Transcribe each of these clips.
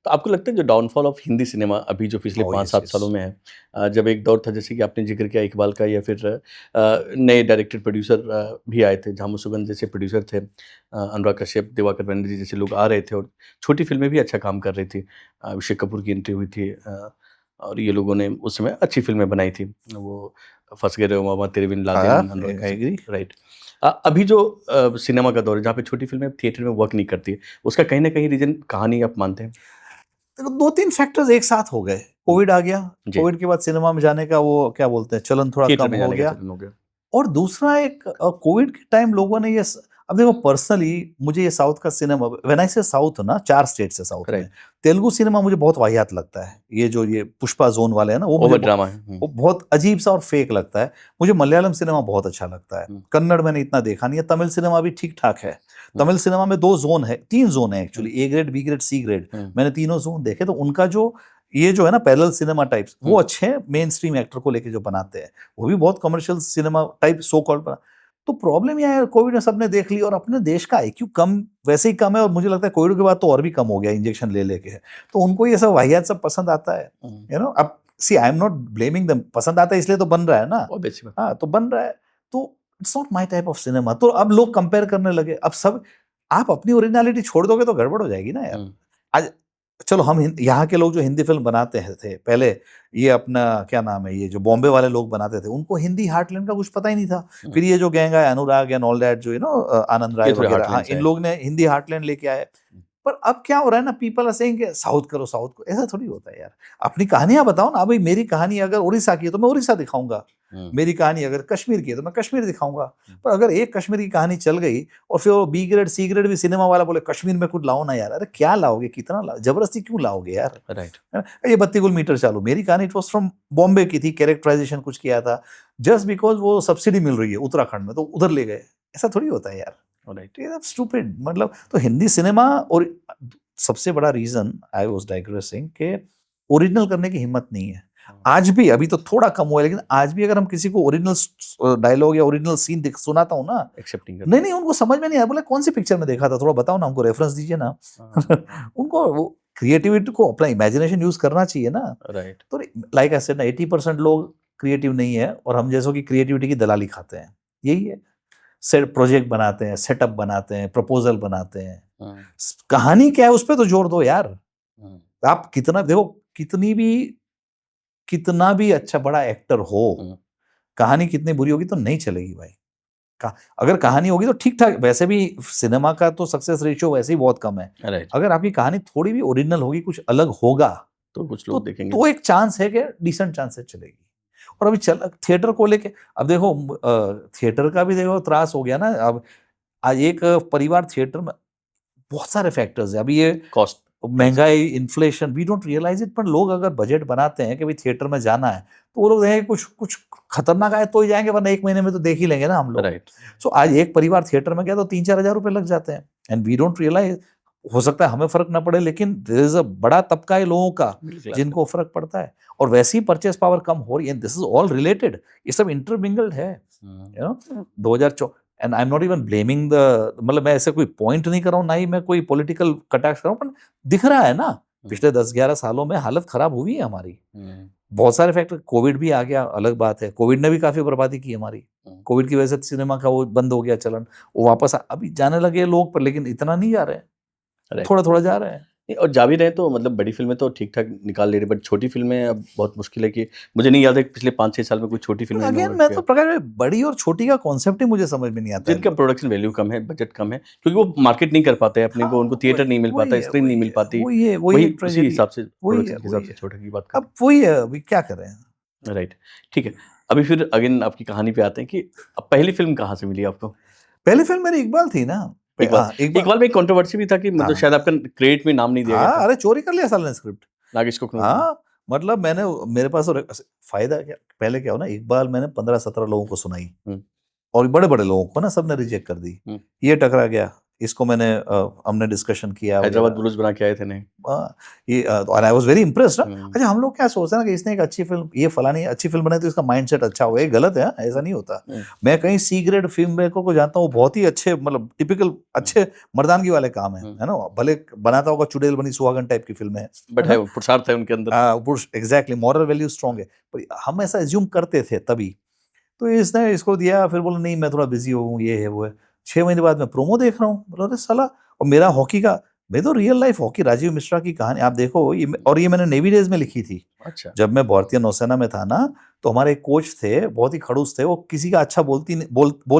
तो आपको लगता है जो डाउनफॉल ऑफ हिंदी सिनेमा अभी जो पिछले ओह! Yes, 5-7 yes. सालों में है, जब एक दौर था जैसे कि आपने ज़िक्र किया इकबाल का, या फिर नए डायरेक्टर प्रोड्यूसर भी आए थे, झामू सुगंध जैसे प्रोड्यूसर थे, अनुराग कश्यप, दिवाकर बनर्जी जैसे लोग आ रहे थे और छोटी फ़िल्में भी अच्छा काम कर रही थी। अभिषेक कपूर की एंट्री हुई थी, और ये लोगों ने उस समय अच्छी फ़िल्में बनाई थी। वो फँस गए रे ओ मामा, तेरे बिन हाँ, लादेन, अनुराग आई कश्यप, एग्री। राइट। अभी जो सिनेमा का दौर है जहाँ पे छोटी फ़िल्में थिएटर में वर्क नहीं करती है, उसका कहीं न कहीं रीज़न कहानी आप मानते हैं? देखो 2-3 फैक्टर्स एक साथ हो गए। हुँ, कोविड आ गया, जी, कोविड के बाद सिनेमा में जाने का वो क्या बोलते हैं चलन थोड़ा थिएटर कम में हो जाने का गया। चलन हो गया। और दूसरा एक कोविड के टाइम लोगों ने अब देखो पर्सनली मुझे ये साउथ का सिनेमा व्हेन आई से साउथ ना 4 स्टेट्स है साउथ में। राइट, तेलुगु सिनेमा मुझे बहुत वाहियात लगता है। ये पुष्पा ज़ोन वाले हैं ना वो मुझे ओवर ड्रामा है। वो बहुत अजीब-सा और फेक लगता है। मुझे मलयालम सिनेमा बहुत अच्छा लगता है। हुँ, कन्नड़ मैंने इतना देखा नहीं है, तमिल सिनेमा भी ठीक-ठाक है। हुँ, तमिल सिनेमा में 2 ज़ोन है, 3 ज़ोन है हुँ, actually A grade, B grade, C grade. हुँ, मैंने तीनों ज़ोन देखे तो उनका जो ये जो है ना पैरेलल सिनेमा टाइप्स हुँ, वो अच्छे हैं मेन स्ट्रीम एक्टर को लेके जो बनाते हैं। वो भी बहुत commercial cinema type so called बना। तो प्रॉब्लम ये है कोविड में सबने देख ली और अपने देश का आईक्यू कम वैसे ही कम है और मुझे लगता है कोविड के बाद तो और भी कम हो गया इंजेक्शन ले लेके। तो उनको ये सब वाहियात सब पसंद आता है। हुँ, अब see I am not blaming them पसंद आता है इसलिए तो बन रहा है ना। ऑब्वियस सी बात। हाँ, तो बन रहा है। तो it's not my type of cinema. तो अब लोग कंपेयर करने लगे। अब सब आप अपनी ओरिजिनैलिटी छोड़ दोगे तो गड़बड़ हो जाएगी ना यार। हुँ, आज चलो हम यहाँ के लोग जो हिंदी फिल्म बनाते हैं थे पहले ये अपना क्या नाम है ये जो बॉम्बे वाले लोग बनाते थे उनको हिंदी हार्टलैंड का कुछ पता ही नहीं था। हुँ, फिर ये जो गैंग है अनुराग एंड ऑल दैट जो आनंद ये राय थोड़े वगैरह हाँ हार्टलैंड से इन आए। लोग ने हिंदी हार्टलैंड लेके आए। हुँ, पर अब क्या हो रहा है ना पीपल आर सेइंग साउथ को ऐसा थोड़ी होता है यार। अपनी कहानियां बताओ ना। अभी मेरी कहानी अगर उड़ीसा की है तो मैं उड़ीसा दिखाऊंगा। हुँ, मेरी कहानी अगर कश्मीर की है तो मैं कश्मीर दिखाऊंगा। हुँ, पर अगर एक कश्मीर की कहानी चल गई और फिर वो बी ग्रेड सी ग्रेड भी सिनेमा वाला बोले कश्मीर में कुछ लाओ ना यार। अरे क्या लाओगे कितना लाओ जबरदस्ती क्यों लाओगे यार। राइट, है ना? ये 32 गुल मीटर चालू मेरी कहानी इट वाज फ्रॉम बॉम्बे की थी कैरेक्टराइजेशन कुछ किया था जस्ट बिकॉज वो सब्सिडी मिल रही है उत्तराखंड में तो उधर ले गए। ऐसा थोड़ी होता है यार। राइट। ये स्टूपिड मतलब तो हिंदी सिनेमा और सबसे बड़ा रीजन आई वाज डाइग्रेसिंग के ओरिजिनल करने की हिम्मत नहीं है। हुँ, आज भी अभी तो थोड़ा कम हुआ है लेकिन आज भी अगर हम किसी को ओरिजिनल डायलॉग या ओरिजिनल सीन सुनाता हूँ ना एक्सेप्ट नहीं नहीं करते। नहीं उनको समझ में नहीं आया बोले कौन सी पिक्चर में देखा था थोड़ा बताओ ना हमको रेफरेंस दीजिए ना। हाँ, उनको वो क्रिएटिविटी को अपना इमेजिनेशन यूज करना चाहिए ना। राइट, तो लाइक आई सेड ना 80% लोग क्रिएटिव नहीं है और हम जैसों की क्रिएटिविटी की दलाली खाते हैं। यही है। सेट प्रोजेक्ट बनाते हैं सेटअप बनाते हैं प्रपोजल बनाते हैं। हुँ, कहानी क्या है उस पे तो जोर दो यार। हुँ, आप कितना देखो कितना भी अच्छा बड़ा एक्टर हो हुँ, कहानी कितनी बुरी होगी तो नहीं चलेगी भाई। का अगर कहानी होगी तो ठीक-ठाक वैसे भी सिनेमा का तो सक्सेस रेशियो वैसे ही बहुत कम है। राइट, अगर आपकी कहानी थोड़ी भी ओरिजिनल होगी, कुछ अलग होगा, तो कुछ तो लोग देखेंगे। तो एक चांस है कि डिसेंट चांस से चलेगी। और अभी चल थिएटर को लेके अब देखो थिएटर का भी देखो त्रास हो गया ना अब आज एक परिवार थिएटर में बहुत सारे फैक्टर्स हैं। अभी ये कॉस्ट थैंक्स। महँगाई, inflation we don't realise it पर लोग अगर बजट बनाते हैं कि भई थिएटर में जाना है, तो वो लोग देखेंगे कुछ कुछ खतरनाक आए तो ही जाएँगे वरना 1 महीने में तो देख ही लेंगे ना हम लोग। राइट, सो आज एक परिवार थिएटर में गया तो 3-4 हज़ार रुपए लग जाते हैं एंड वी डोंट रियलाइज़ हो सकता है हमें फ़र्क ना पड़े लेकिन देयर इज़ अ बड़ा तबका है लोगों का मिडल क्लास का। जिनको फ़र्क पड़ता है और वैसे ही परचेज़ पावर कम हो रही है दिस इज़ ऑल रिलेटेड ये सब इंटरमिंगल्ड है। हुँ, you know 2004 and I am not even blaming the मतलब मैं ऐसे कोई पॉइंट नहीं कर रहा हूँ ना ही मैं कोई पॉलिटिकल कटाक्ष कर रहा हूँ पर दिख रहा है ना हुँ, पिछले 10-11 सालों में हालत खराब हुई है हमारी। हुँ, बहुत सारे फैक्टर कोविड भी आ गया अलग बात है कोविड ने भी काफी बर्बादी की हमारी। हुँ, कोविड की वजह से सिनेमा का वो बंद हो गया चलन वो वापस अभी जाने लगे लोग पर लेकिन इतना नहीं जा रहे हैं राइट। थोड़ा थोड़ा जा रहे हैं। नहीं, और जा भी रहे हैं तो मतलब बड़ी फ़िल्में तो ठीक-ठाक निकाल ले रहे हैं, बट छोटी फ़िल्में अब बहुत मुश्किल है कि मुझे नहीं याद है कि पिछले 5-6 साल में कोई छोटी फ़िल्म तो में इन्होंने अगेन वर्क मैं तो किया। प्रकार बड़ी और छोटी का कॉन्सेप्ट ही मुझे समझ में नहीं आता जिनका है। प्रोडक्शन वैल्यू कम है, बजट कम है, क्योंकि वो मार्केट नहीं कर पाते हैं अपने को, उनको हाँ थिएटर नहीं मिल पाता, स्क्रीन नहीं मिल पाती। वही वही एक उसी ट्रेजेडी है। हिसाब से प्रोडक्शन के हिसाब से छोटे की बात कर अब वही है अभी क्या करें। रहे हैं। राइट, ठीक है। अभी फिर अगेन आपकी कहानी पे आते हैं कि पहली फ़िल्म कहाँ से मिली आपको? पहली फिल्म मेरी इकबाल थी ना। इकबाल। इकबाल। इकबाल में एक कंट्रोवर्सी भी था कि मतलब हाँ शायद आपका क्रेडिट में नाम नहीं दिया गया हाँ था, अरे चोरी कर लिया साले ने स्क्रिप्ट। नागेश कुकनूर ने। हाँ, मतलब मैंने मेरे पास और फ़ायदा क्या पहले क्या हो ना इकबाल मैंने 15-17 लोगों को सुनाई हुँ, और बड़े-बड़े लोगों को ना सबने रिजेक्ट कर दी। हुँ, ये टकरा गया, इसको मैंने हमने डिस्कशन किया हैदराबाद वगैरह। बुलूस बना के आए थे नहीं? ये और आई वाज वेरी इम्प्रेस्ड। हम्म, अच्छा, हम लोग क्या सोचते हैं ना कि इसने एक अच्छी फिल्म, ये फलानी अच्छी फिल्म बनाई तो इसका माइंडसेट अच्छा होगा, ये गलत है, ऐसा नहीं होता। हम्म, मैं कहीं सी ग्रेड फिल्म मेकर को जानता हूँ, वो बहुत ही अच्छे, मतलब टिपिकल अच्छे मर्दानगी वाले काम है ना, भले बनाता होगा चुड़ैल बनी सुहागन टाइप की फिल्में, बट है है ना, वो पुरुषार्थ है उनके अंदर। एग्जैक्टली मॉरल वैल्यू स्ट्रॉन्ग है, पर हम ऐसा एज्यूम करते थे तभी। तो इसने इसको दिया, फिर बोला नहीं मैं थोड़ा बिजी हूँ, ये है वो है। 6 महीने बाद मैं प्रोमो देख रहा हूँ, बोला अरे साला, और मेरा हॉकी का, मैं तो real life hockey, Rajiv Mishra की कहानी आप देखो, और ये मैंने नेवी डेज में लिखी थी। अच्छा। जब मैं भारतीय नौसेना में था ना, तो हमारे एक कोच थे, बहुत ही खड़ूस थे, वो किसी का अच्छा बोल ही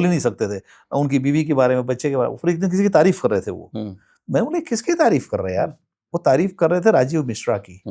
नहीं सकते थे, उनकी बीवी के बारे में, बच्चे के बारे में। फिर एक दिन किसी की तारीफ कर रहे थे वो, मैं बोले किसकी तारीफ कर रहे हैं यार? वो तारीफ कर रहे थे राजीव मिश्रा की।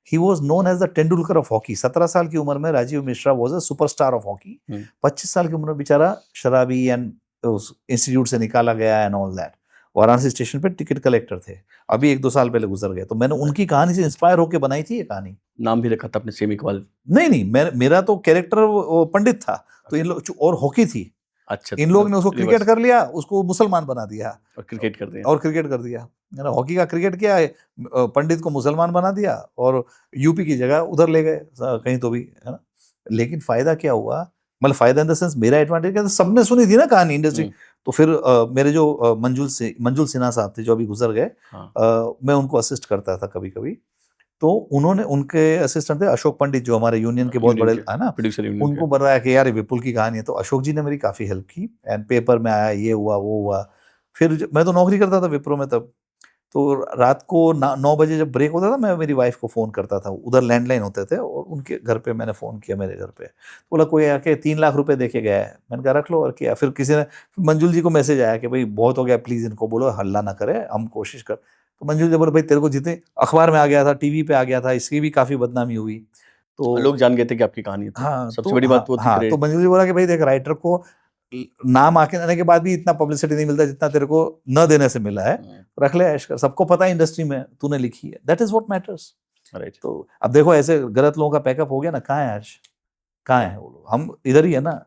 He was known as the Tendulkar of hockey. 17 साल की उम्र में Rajiv Mishra was a superstar of hockey. 25 साल की उम्र में बेचारा शराबी एंड इंस्टीट्यूट से निकाला गया and all that. Varanasi station पे टिकट कलेक्टर थे, अभी 1-2 साल पहले गुजर गए। तो मैंने उनकी कहानी से इंस्पायर होकर बनाई थी ये कहानी। नाम भी रखा था आपने सेम इकबाल? नहीं, मेरा तो कैरेक्टर पंडित था, तो इन लोग, और हॉकी थी, अच्छा, इन लोग ने उसको रिवर्स क्रिकेट कर लिया, उसको मुसलमान बना दिया, और क्रिकेट कर दिया। और क्रिकेट कर दिया, है ना, हॉकी का क्रिकेट किया है, पंडित को मुसलमान बना दिया, और यूपी की जगह उधर ले गए कहीं तो भी, है ना। लेकिन फायदा क्या हुआ, मतलब फायदा इन द सेंस मेरा एडवांटेज क्या था, सबने सुनी थी ना कहानी इंडस्ट्री। तो फिर मेरे जो मंजुल सिन्हा साहब थे जो अभी गुजर गए, मैं उनको असिस्ट करता था कभी कभी। तो उन्होंने, उनके असिस्टेंट थे अशोक पंडित, जो हमारे यूनियन के बहुत बड़े है ना, प्रोड्यूसर यूनियन उनको बताया कि यार ये विपुल की कहानी है। तो अशोक जी ने मेरी काफ़ी हेल्प की, एंड पेपर में आया, ये हुआ वो हुआ। फिर मैं तो नौकरी करता था विप्रो में तब, तो रात को 9 बजे जब ब्रेक होता था, मैं मेरी वाइफ को फ़ोन करता था, उधर लैंडलाइन होते थे, और उनके घर पे मैंने फ़ोन किया, मेरे घर पे, बोला कोई आके 3 लाख रुपए दे के गया है। मैंने कहा रख लो, और किया। फिर किसी ने, मंजुल जी को मैसेज आया कि भाई बहुत हो गया, प्लीज़ इनको बोलो हल्ला ना करे, हम कोशिश कर। तो मंजुल जी बोले भाई तेरे को जितने अखबार में आ गया था, टीवी पे आ गया था, इसकी भी काफ़ी बदनामी हुई। लोग तो जान गए थे कि आपकी कहानी है, तो हाँ, सबसे तो बड़ी बात वो थी तो क्रेडिट। मंजुल जी बोला कि भाई देख, राइटर को नाम आके आने के बाद भी इतना पब्लिसिटी नहीं मिलता जितना तेरे को न देने से मिला है, रख ले, ऐश कर, सबको पता है इंडस्ट्री में तूने लिखी है, that is what matters. Right. तो अब देखो ऐसे गलत लोगों का पैकअप हो गया ना, कहाँ है आज, कहाँ है वो लोग, हम इधर ही है ना,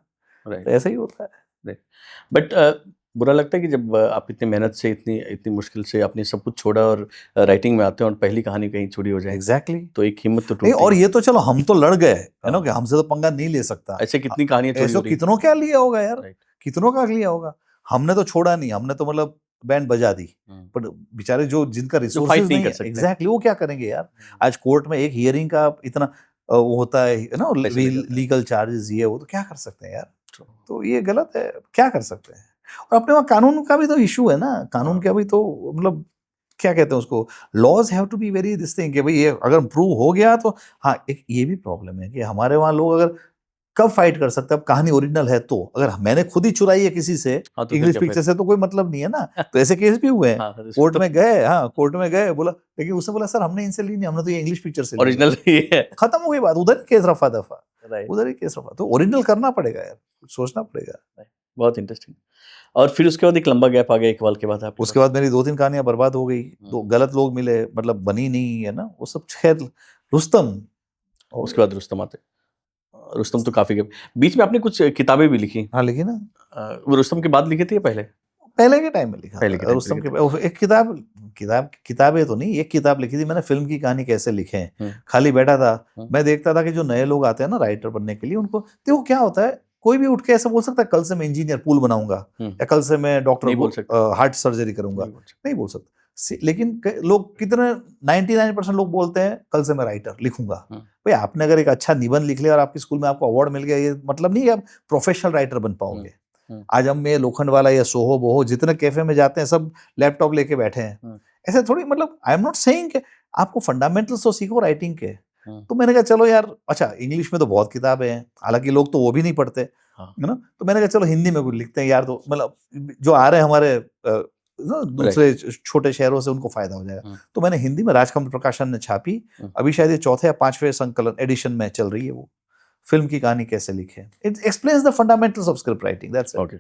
राइट। तो ऐसा ही होता है। बट बुरा लगता है कि जब आप इतनी मेहनत से, इतनी इतनी मुश्किल से आपने सब कुछ छोड़ा और राइटिंग में आते हैं और पहली कहानी कहीं चोरी हो जाए, एग्जैक्टली। तो एक हिम्मत तो नहीं, टूटती और है। ये तो चलो हम तो लड़ गए, है ना, हाँ। कि हमसे तो पंगा नहीं ले सकता। ऐसे कितनी कहानियां चोरी ऐसे हो रही हैं। कितनों क्या लिया होगा यार, राइट। कितनों का लिया होगा। हमने तो छोड़ा नहीं, हमने तो मतलब बैंड बजा दी, पर बेचारे जो जिनका जो रिसोर्सेज फाइट नहीं नहीं कर है, सकते। एग्जैक्टली, वो क्या करेंगे यार। आज कोर्ट में एक हियरिंग का इतना वो होता है ना, पैसे लग जाते हैं। लीगल चार्जेस, ये वो, तो क्या कर सकते हैं यार। True. तो ये गलत है, क्या कर सकते हैं। और अपने वहाँ कानून का भी तो इशू है ना, कानून हाँ। का भी तो, मतलब क्या कहते हैं उसको, laws have to be very this thing, कि भाई ये अगर प्रूव हो गया तो। हाँ, एक ये भी प्रॉब्लम है कि हमारे वहाँ लोग अगर कब फाइट कर सकते हैं, अब कहानी ओरिजिनल है तो, अगर मैंने खुद ही चुराई है किसी से हाँ, तो फिर इंग्लिश क्या पिक्चर फायदा। से, तो कोई मतलब नहीं है ना। तो ऐसे केस भी हुए हैं, हाँ, फिर कोर्ट तो में गए, हाँ कोर्ट में गए, बोला, लेकिन उसने बोला सर हमने इनसे ली नहीं, हमने तो ये इंग्लिश पिक्चर से ली है। ओरिजिनल ही है। खत्म हो गई बात, उधर ही केस रफा दफा, राइट। उधर ही केस रफा। तो ओरिजिनल करना पड़ेगा यार, सोचना पड़ेगा। बहुत इंटरेस्टिंग। और फिर उसके बाद एक लंबा गैप आ गया इकबाल के बाद आपके उसके पास। बाद मेरी 2-3 कहानियां बर्बाद हो गई, तो गलत लोग मिले, मतलब बनी नहीं, है ना, वो सब। खैर, रुस्तम हो उसके गया। बाद रुस्तम आते। रुस्तम तो काफी गैप, बीच में आपने कुछ किताबें भी लिखी। हाँ, लिखी ना, वो रुस्तम के बाद लिखी थी या पहले? पहले के टाइम में लिखा पहले के था टाइम पे रुस्तम लिखी के। एक किताबें तो नहीं, एक किताब लिखी थी मैंने, फिल्म की कहानी कैसे लिखें। हम्म। खाली बैठा था, हम्म। मैं देखता था कि जो नए लोग आते हैं ना राइटर बनने के लिए, उनको देखो क्या होता है, कोई भी उठ के ऐसा बोल सकता है कल से मैं इंजीनियर पूल बनाऊंगा, या कल से मैं डॉक्टर नहीं बोल सकते। हार्ट सर्जरी करूंगा, नहीं बोल सकते। नहीं बोल सकता। लेकिन लोग कितने, 99% लोग बोलते हैं कल से मैं राइटर लिखूंगा। भाई आपने अगर एक अच्छा निबंध लिख लिया और आपके स्कूल में आपको अवार्ड मिल गया, ये मतलब नहीं है आप प्रोफेशनल राइटर बन पाओगे। आज हम में लोखंडवाला या सोहो बोहो जितने कैफे में जाते हैं, सब लैपटॉप लेके बैठे हैं। ऐसे थोड़ी, मतलब आई एम नॉट सेइंग कि आपको फंडामेंटल्स तो सीखो राइटिंग के। तो मैंने कहा चलो यार, अच्छा इंग्लिश में तो बहुत किताबें हैं, हालांकि लोग तो वो भी नहीं पढ़ते, है ना। तो मैंने कहा चलो हिंदी में कुछ लिखते हैं यार, तो मतलब जो आ रहे हैं हमारे दूसरे छोटे शहरों से, उनको फायदा हो जाएगा। तो मैंने हिंदी में राजकमल प्रकाशन ने छापी, अभी शायद ये 4थे या 5वें संकलन एडिशन में चल रही है वो, फिल्म की कहानी कैसे लिखे। It explains the fundamentals of script writing, that's it. Okay.